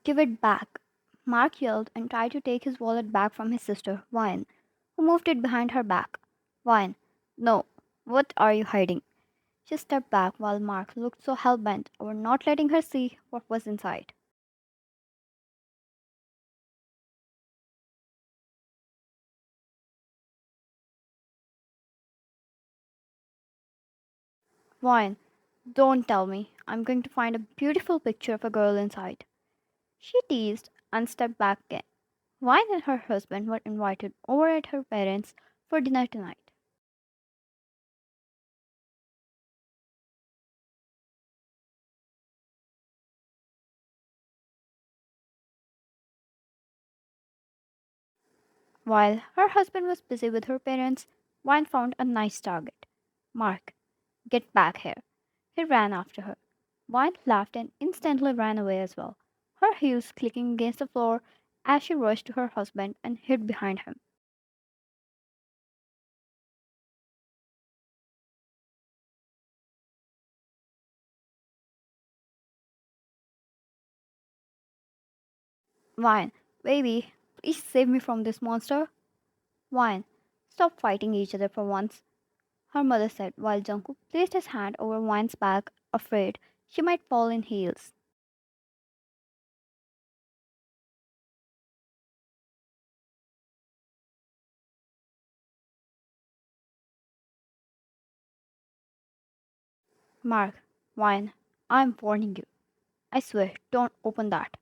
Give it back. Mark yelled and tried to take his wallet back from his sister, Vine, who moved it behind her back. Vine, no, what are you hiding? She stepped back while Mark looked so hell bent over not letting her see what was inside. Vine, don't tell me. I'm going to find a beautiful picture of a girl inside. She teased and stepped back again. Vine and her husband were invited over at her parents' for dinner tonight. While her husband was busy with her parents, Vine found a nice target. Mark, get back here. He ran after her. Vine laughed and instantly ran away as well, her heels clicking against the floor as she rushed to her husband and hid behind him. Vine, baby, please save me from this monster. Vine, stop fighting each other for once, her mother said while Jungkook placed his hand over Vine's back, afraid she might fall in heels. Mark, Vine, I'm warning you. I swear, don't open that.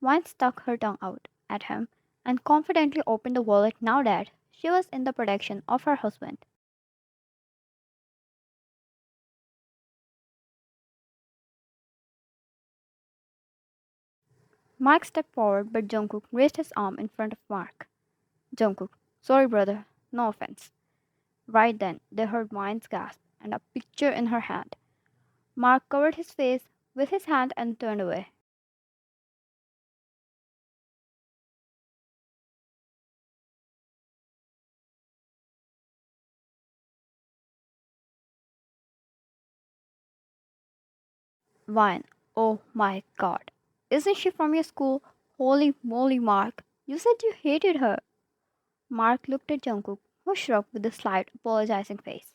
Vine stuck her tongue out at him and confidently opened the wallet now that she was in the protection of her husband. Mark stepped forward, but Jungkook raised his arm in front of Mark. Jungkook, sorry brother, no offense. Right then, they heard Vine's gasp and a picture in her hand. Mark covered his face with his hand and turned away. Vine, oh my god. Isn't she from your school? Holy moly, Mark. You said you hated her. Mark looked at Jungkook, who shrugged with a slight apologizing face.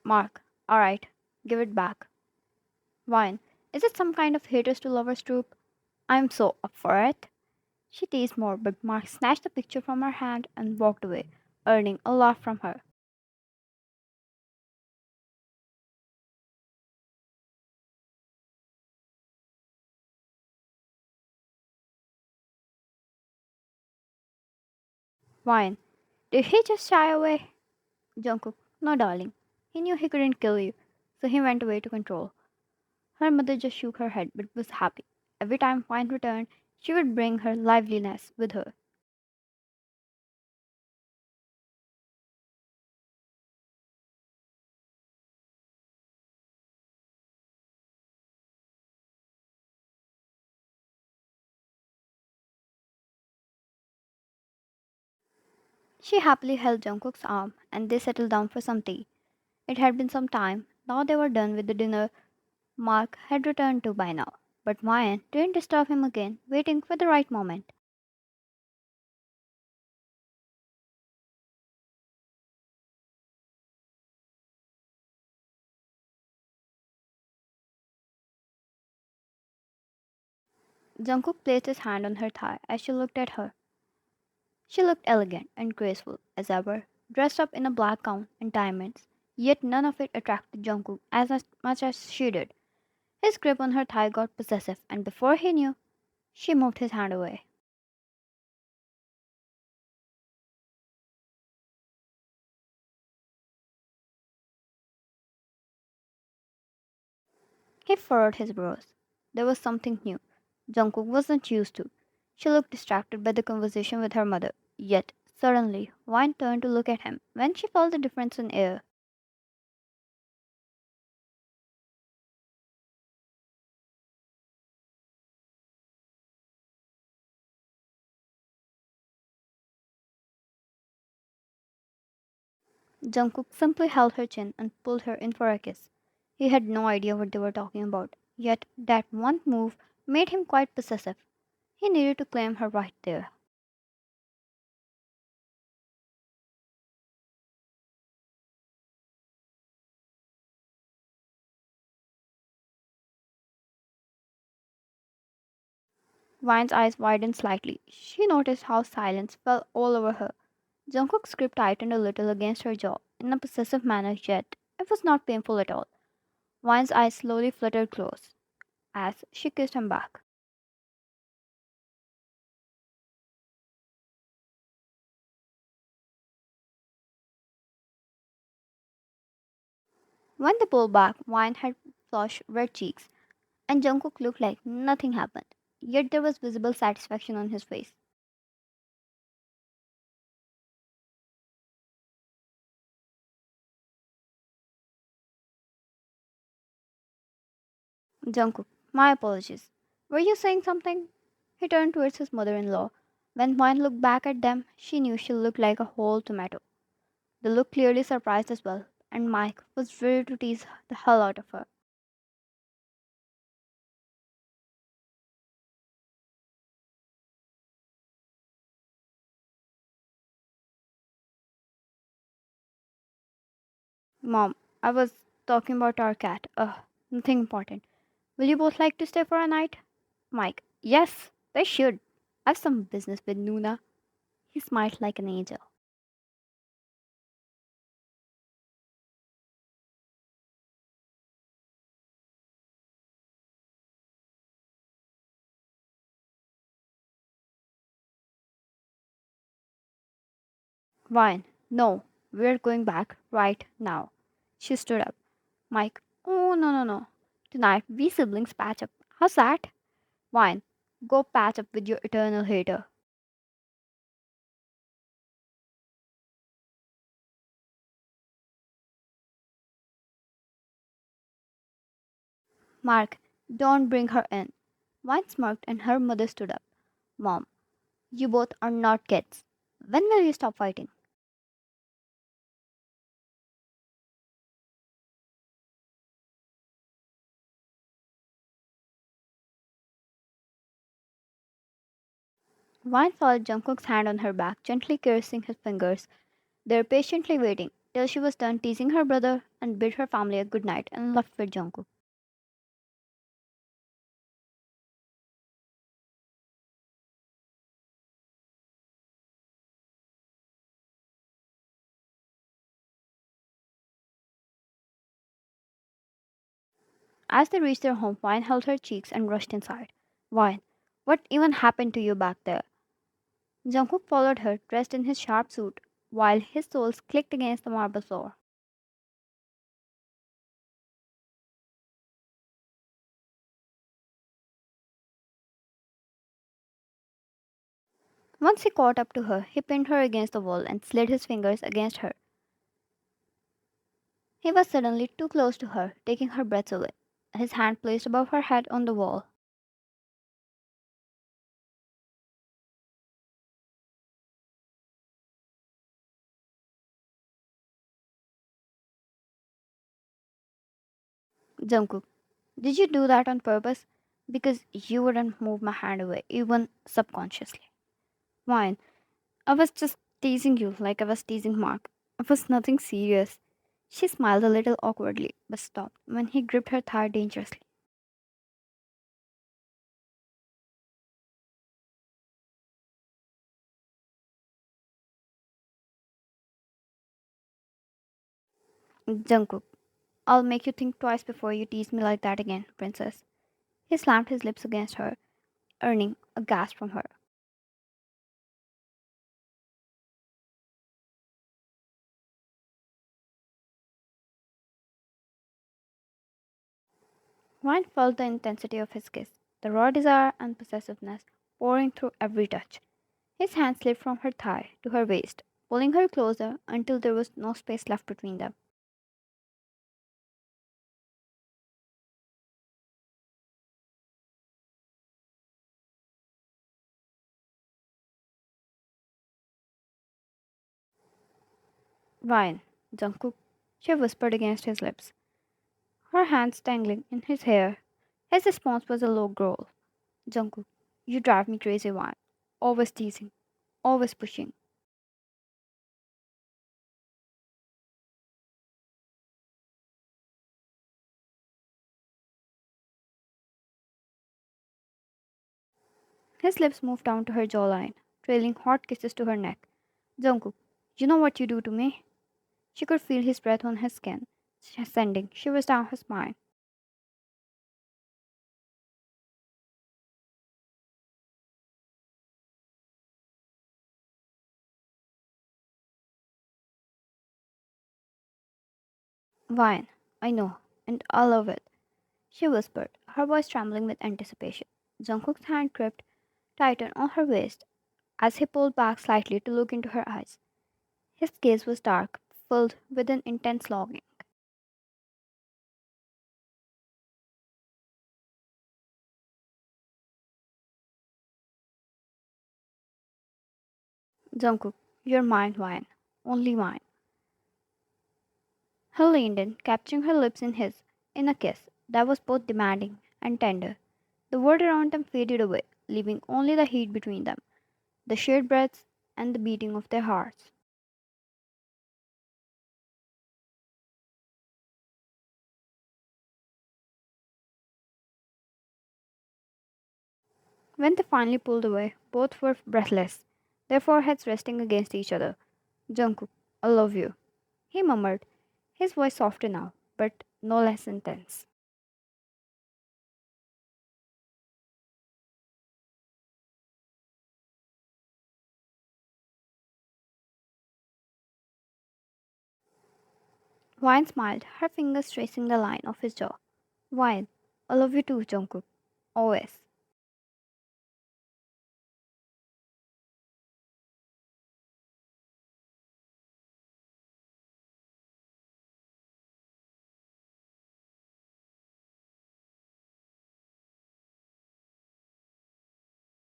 Mark, alright, give it back. Vine, is it some kind of haters to lovers troop? I'm so up for it. She teased more, but Mark snatched the picture from her hand and walked away, earning a laugh from her. Vine, did he just shy away? Jungkook, no darling. He knew he couldn't kill you, so he went away to control. Her mother just shook her head but was happy. Every time Vine returned, she would bring her liveliness with her. She happily held Jungkook's arm and they settled down for some tea. It had been some time. Now they were done with the dinner Mark had returned to by now. But Mayan didn't disturb him again, waiting for the right moment. Jungkook placed his hand on her thigh as she looked at her. She looked elegant and graceful as ever, dressed up in a black gown and diamonds, yet none of it attracted Jungkook much as she did. His grip on her thigh got possessive, and before he knew, she moved his hand away. He furrowed his brows. There was something new. Jungkook wasn't used to. She looked distracted by the conversation with her mother. Yet, suddenly, Wine turned to look at him when she felt the difference in air. Jungkook simply held her chin and pulled her in for a kiss. He had no idea what they were talking about, yet that one move made him quite possessive. He needed to claim her right there. Vine's eyes widened slightly. She noticed how silence fell all over her. Jungkook's grip tightened a little against her jaw, in a possessive manner, yet it was not painful at all. Vine's eyes slowly fluttered close as she kissed him back. When they pulled back, Vine had flushed red cheeks, and Jungkook looked like nothing happened. Yet there was visible satisfaction on his face. Jungkook, my apologies. Were you saying something? He turned towards his mother in law. When Vine looked back at them, she knew she looked like a whole tomato. The look clearly surprised as well, and Mike was ready to tease the hell out of her. Mom, I was talking about our cat. Nothing important. Will you both like to stay for a night? Mike, yes, they should. I have some business with Nuna. He smiled like an angel. Vine, no, we're going back right now. She stood up. Mike, oh, no, no, no. Tonight, we siblings patch up. How's that? Vine, go patch up with your eternal hater. Mark, don't bring her in. Vine smirked and her mother stood up. Mom, you both are not kids. When will you stop fighting? Vine followed Jungkook's hand on her back, gently caressing his fingers, there patiently waiting till she was done teasing her brother and bid her family a good night and left with Jungkook. As they reached their home, Vine held her cheeks and rushed inside. Vine, what even happened to you back there? Jungkook followed her, dressed in his sharp suit, while his soles clicked against the marble floor. Once he caught up to her, he pinned her against the wall and slid his fingers against her. He was suddenly too close to her, taking her breath away, his hand placed above her head on the wall. Jungkook, did you do that on purpose? Because you wouldn't move my hand away, even subconsciously. Fine, I was just teasing you like I was teasing Mark. It was nothing serious. She smiled a little awkwardly, but stopped when he gripped her thigh dangerously. Jungkook, I'll make you think twice before you tease me like that again, princess. He slammed his lips against her, earning a gasp from her. Ryan felt the intensity of his kiss, the raw desire and possessiveness pouring through every touch. His hand slipped from her thigh to her waist, pulling her closer until there was no space left between them. Ryan. Jungkook, she whispered against his lips, her hands tangling in his hair. His response was a low growl. Jungkook, you drive me crazy, Wine. Always teasing, always pushing. His lips moved down to her jawline, trailing hot kisses to her neck. Jungkook, you know what you do to me? She could feel his breath on her skin, sending shivers down her spine. Wine, I know, and I love it, she whispered, her voice trembling with anticipation. Jungkook's hand gripped tighter on her waist as he pulled back slightly to look into her eyes. His gaze was dark, filled with an intense longing. Jungkook, you're mine, Wine, only mine. He leaned in, capturing her lips in his, in a kiss that was both demanding and tender. The world around them faded away, leaving only the heat between them, the shared breaths, and the beating of their hearts. When they finally pulled away, both were breathless, their foreheads resting against each other. Jungkook, I love you, he murmured, his voice softer now, but no less intense. Vine smiled, her fingers tracing the line of his jaw. Vine, I love you too, Jungkook. Always.